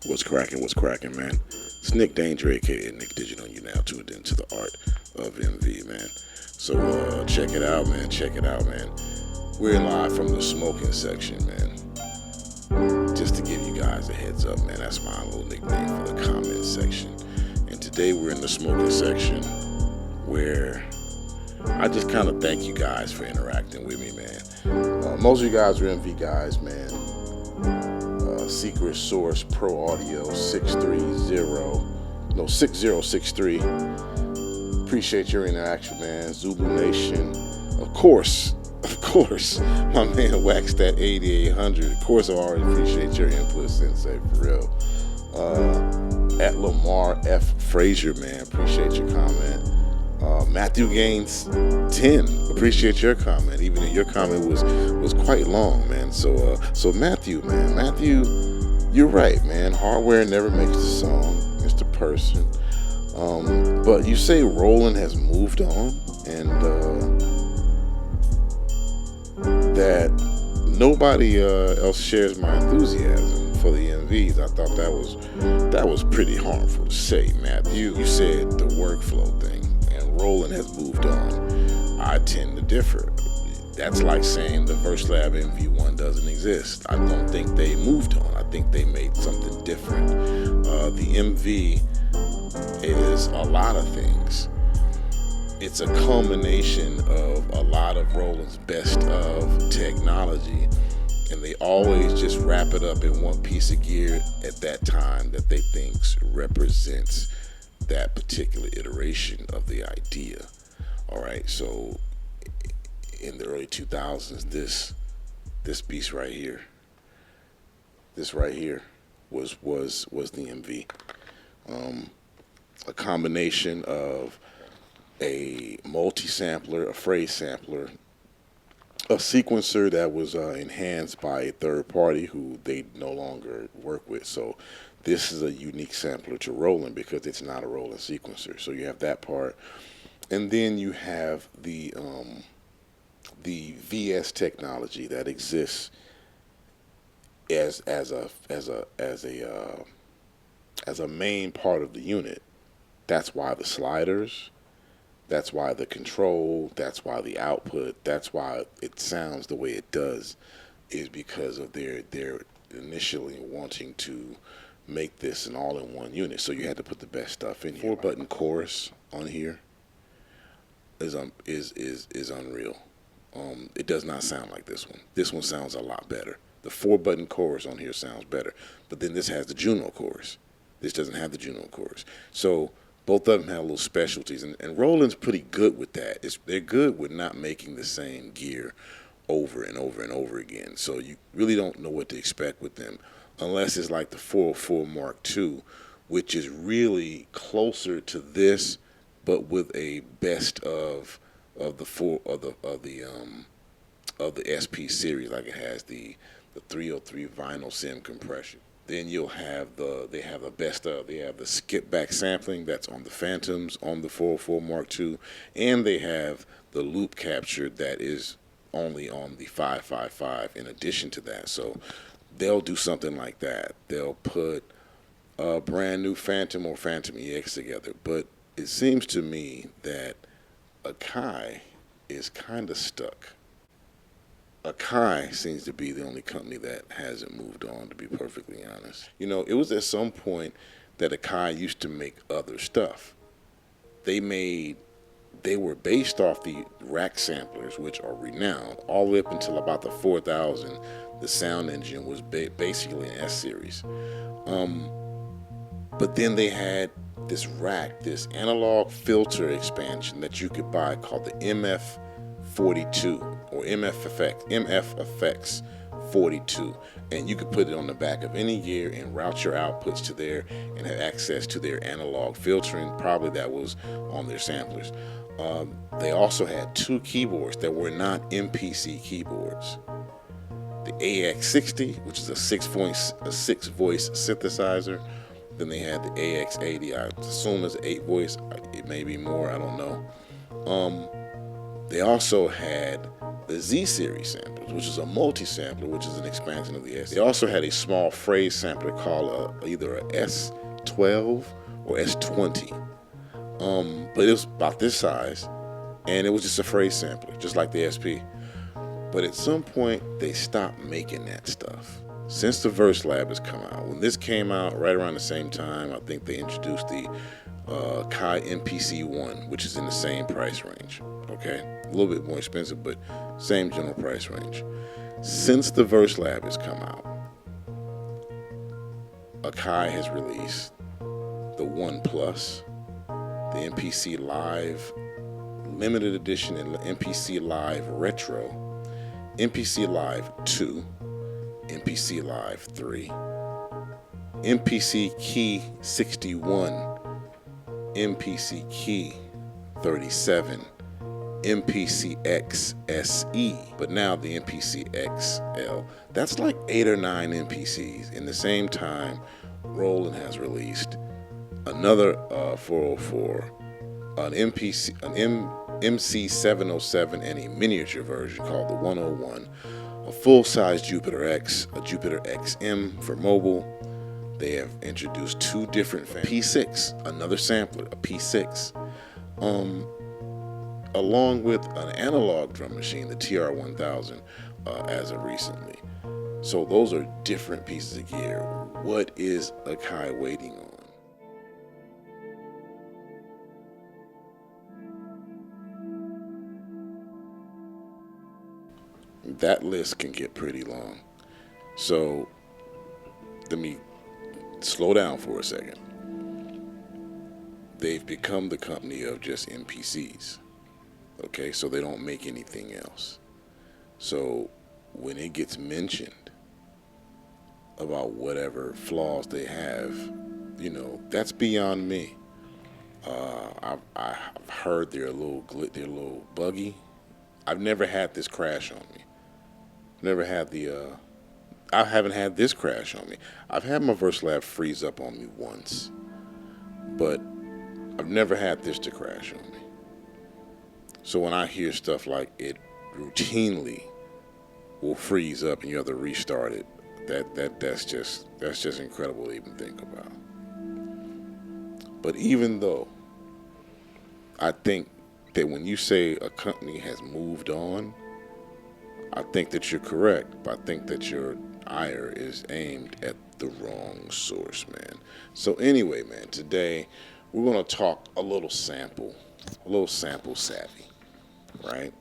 What's cracking, man? It's Nick Danger, aka Nick Digital. You now tuned into the Art of MV, man. So check it out, man. Check it out, man. We're live from the smoking section, man. Just to give you guys a heads up, man. That's my little nickname for the comment section. And today we're in the smoking section, where I just kind of thank you guys for interacting with me, man. Most of you guys are MV guys, man. Secret Source Pro Audio 6063. Appreciate your interaction, man. Zulu Nation, of course, my man Wax that 8800. Of course, I already appreciate your input, Sensei, for real. At Lamar F. Frazier, man, appreciate your comment. Matthew Gaines 10, appreciate your comment, even though your comment was quite long, man. So Matthew, you're right, man. Hardware never makes the song, Mr. Person. But you say Roland has moved on, and that nobody else shares my enthusiasm for the MVs. I thought that was pretty harmful to say, Matthew. You said the workflow thing, and Roland has moved on. I tend to differ. That's like saying the VerseLab MV1 doesn't exist. I don't think they moved on. I think they made something different. The MV is a lot of things. It's a culmination of a lot of Roland's best of technology, and they always just wrap it up in one piece of gear at that time that they think represents that particular iteration of the idea. All right, so in the early 2000s, this beast right here, was the MV. A combination of a multi-sampler, a phrase sampler, a sequencer that was enhanced by a third party who they no longer work with. So this is a unique sampler to Roland because it's not a Roland sequencer. So you have that part, and then you have the VS technology that exists as a main part of the unit. That's why the sliders, that's why the control, that's why the output, that's why it sounds the way it does, is because of their initially wanting to make this an all-in-one unit. So you had to put the best stuff in here. 4-button chorus on here is unreal. It does not sound like this one. This one sounds a lot better. The 4-button chorus on here sounds better, but then this has the Juno chorus. This doesn't have the Juno chorus. So both of them have little specialties, and Roland's pretty good with that. They're good with not making the same gear over and over and over again. So you really don't know what to expect with them, unless it's like the 404 Mark II, which is really closer to this, but with a best of the SP series, like it has the 303 vinyl sim compression. Then you'll have they have the skip back sampling that's on the Phantoms, on the 404 Mark II, and they have the loop capture that is only on the 555 in addition to that. So they'll do something like that. They'll put a brand new Phantom or Phantom EX together. But it seems to me that Akai is kind of stuck. Akai seems to be the only company that hasn't moved on, to be perfectly honest. You know, it was at some point that Akai used to make other stuff. They were based off the rack samplers, which are renowned, all the way up until about the 4000. The sound engine was basically an S-series. But then they had this rack, this analog filter expansion that you could buy called the MF42 or MF Effects 42, and you could put it on the back of any gear and route your outputs to there and have access to their analog filtering. Probably that was on their samplers. They also had 2 keyboards that were not MPC keyboards. The AX60, which is a 6-voice synthesizer. Then they had the AX80. I assume it's 8-voice. It may be more. I don't know. They also had the Z series samples. samples, which is a multi-sampler, which is an expansion of the S. They also had a small phrase sampler called either a S12 or S20, but it was about this size, and it was just a phrase sampler, just like the SP. But at some point, they stopped making that stuff. Since the Verse Lab has come out, when this came out right around the same time, I think they introduced the Kai MPC-1, which is in the same price range. Okay, a little bit more expensive, but same general price range. Since the Verse Lab has come out, Akai has released the 1 Plus, the MPC Live Limited Edition, and the MPC Live Retro, MPC Live 2, MPC Live 3, MPC Key 61, MPC Key 37, MPC X SE, but now the MPC XL. That's like 8 or 9 MPCs. In the same time, Roland has released another 404, an MC707, and a miniature version called the 101, a full-size Jupiter X, a Jupiter XM for mobile. They have introduced 2 different P6, another sampler, a P6, along with an analog drum machine, the TR1000, as of recently. So those are different pieces of gear. What is Akai waiting on? That list can get pretty long. So let me slow down for a second. They've become the company of just MPCs. Okay, so they don't make anything else. So when it gets mentioned about whatever flaws they have, that's beyond me. I've heard they're a little buggy. I've never had this crash on me. I haven't had this crash on me. I've had my Verse Lab freeze up on me once, but I've never had this to crash on me. So when I hear stuff like it routinely will freeze up and you have to restart it, that's just incredible to even think about. But even though I think that when you say a company has moved on, I think that you're correct, but I think that your ire is aimed at the wrong source, man. So anyway, man, today we're going to talk a little sample savvy, right?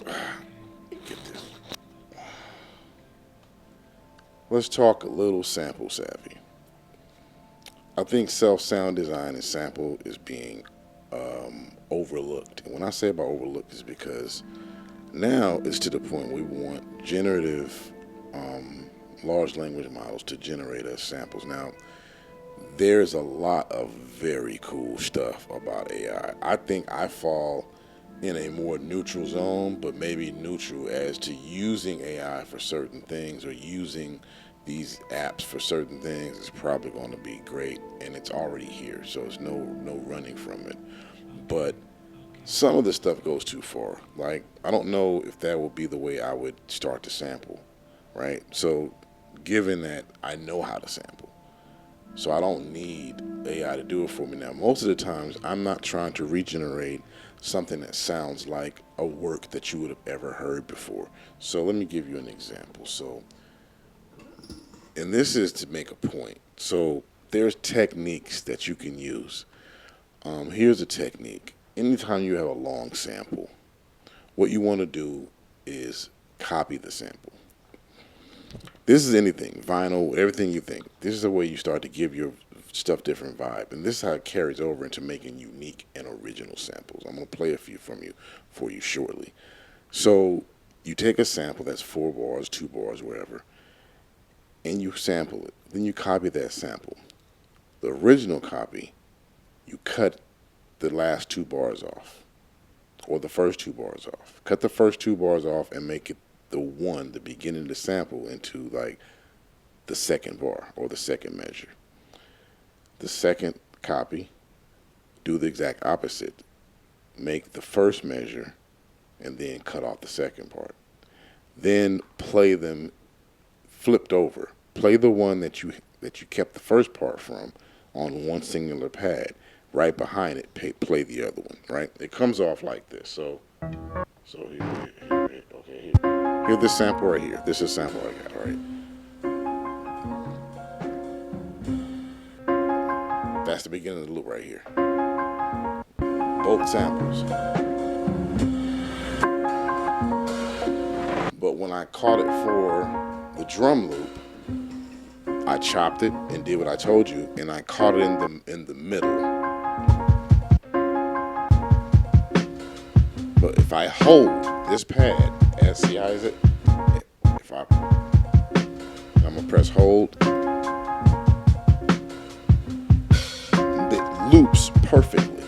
Get this. Let's talk a little sample savvy. I think self-sound design and sample is being overlooked. And when I say about overlooked, is because now it's to the point we want generative large language models to generate us samples. Now, there's a lot of very cool stuff about AI. I think I fall in a more neutral zone, but maybe neutral as to using AI for certain things or using these apps for certain things is probably going to be great, and it's already here, so there's no running from it. But some of the stuff goes too far. Like, I don't know if that would be the way I would start to sample, right? So given that I know how to sample, so I don't need AI to do it for me. Now, most of the times, I'm not trying to regenerate something that sounds like a work that you would have ever heard before. So let me give you an example. And this is to make a point. So there's techniques that you can use. Here's a technique. Anytime you have a long sample, what you want to do is copy the sample. This is anything, vinyl, everything you think. This is the way you start to give your stuff different vibe. And this is how it carries over into making unique and original samples. I'm going to play a few for you shortly. So you take a sample that's 4 bars, 2 bars, wherever, and you sample it. Then you copy that sample. The original copy, you cut the last 2 bars off, or the first 2 bars off. Cut the first 2 bars off and make it the beginning of the sample, into like the second bar or the second measure. The second copy, do the exact opposite. make the first measure, and then cut off the second part. Then play them flipped over. Play the one that you kept the first part from on one singular pad. Right behind it, play the other one. Right? It comes off like this. So here. Here's this sample right here. This is a sample I got. Right? That's the beginning of the loop right here. Both samples. But when I caught it for the drum loop, I chopped it and did what I told you, and I caught it in the middle. But if I hold this pad, see how is it? If I'm gonna press hold, it loops perfectly.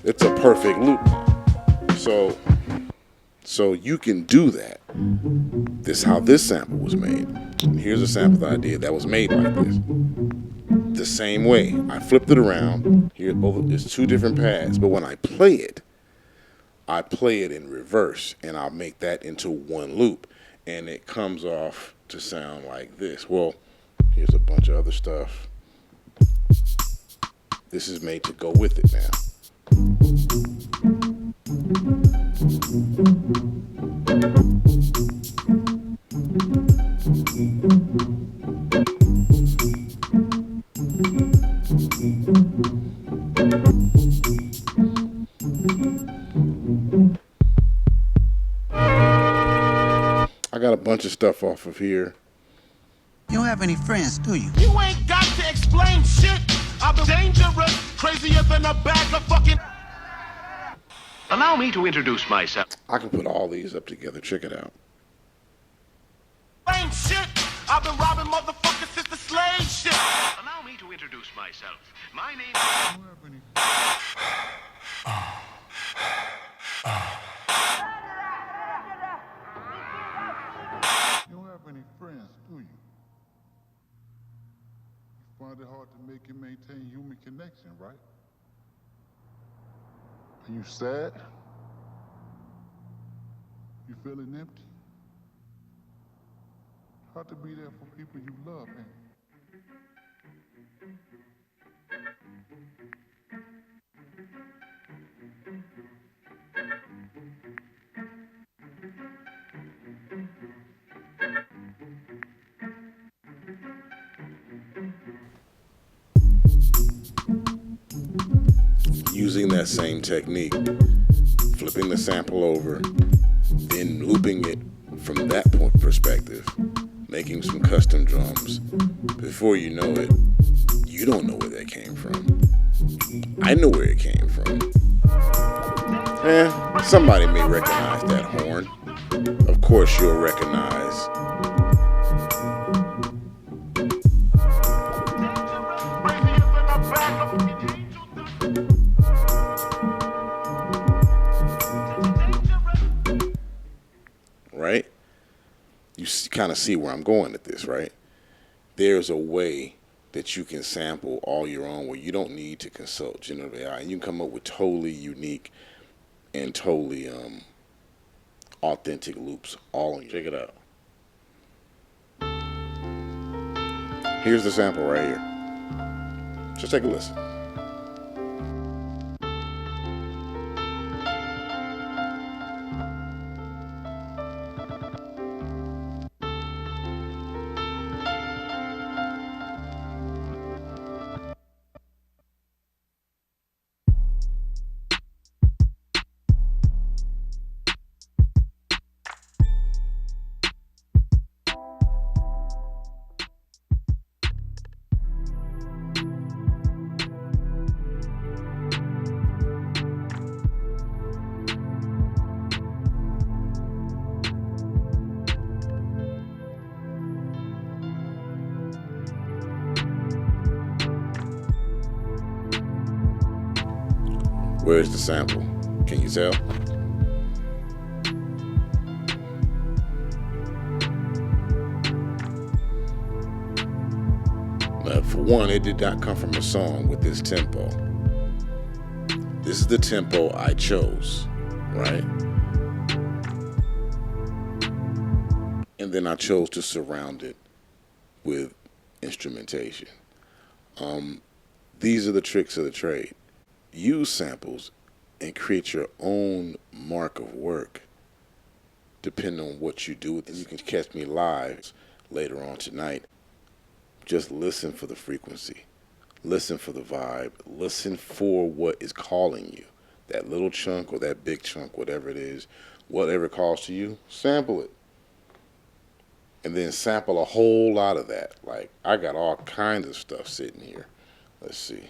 It's a perfect loop now. So you can do that. This is how this sample was made. Here's a sample that I did that was made like this. The same way. I flipped it around. Here, it's two different pads, but when I play it in reverse, and I'll make that into one loop, and it comes off to sound like this. Well, here's a bunch of other stuff. This is made to go with it now. I got a bunch of stuff off of here. You don't have any friends, do you? You ain't got to explain shit. I'm dangerous, crazier than a bag of fucking... Allow me to introduce myself. I can put all these up together. Check it out. Ain't shit. I've been robbing motherfuckers since the slave shit. Allow me to introduce myself. My name You don't have any friends, do you? You find it hard to make and maintain human connection, right? Are you sad? You feeling empty? Hard to be there for people you love, man. Using that same technique, flipping the sample over, then looping it from that point perspective, making some custom drums. Before you know it, you don't know where that came from. I know where it came from. Somebody may recognize that horn. Of course you'll recognize right? You kind of see where I'm going at this, right? There's a way that you can sample all your own where you don't need to consult generative AI. You can come up with totally unique and totally authentic loops all on you. Check it out. Here's the sample right here. Just take a listen. Where's the sample? Can you tell? For one, it did not come from a song with this tempo. This is the tempo I chose, right? And then I chose to surround it with instrumentation. These are the tricks of the trade. Use samples and create your own mark of work depending on what you do with it. You can catch me live later on tonight. Just listen for the frequency. Listen for the vibe. Listen for what is calling you. That little chunk or that big chunk, whatever it is, whatever calls to you, sample it. And then sample a whole lot of that. Like, I got all kinds of stuff sitting here. Let's see.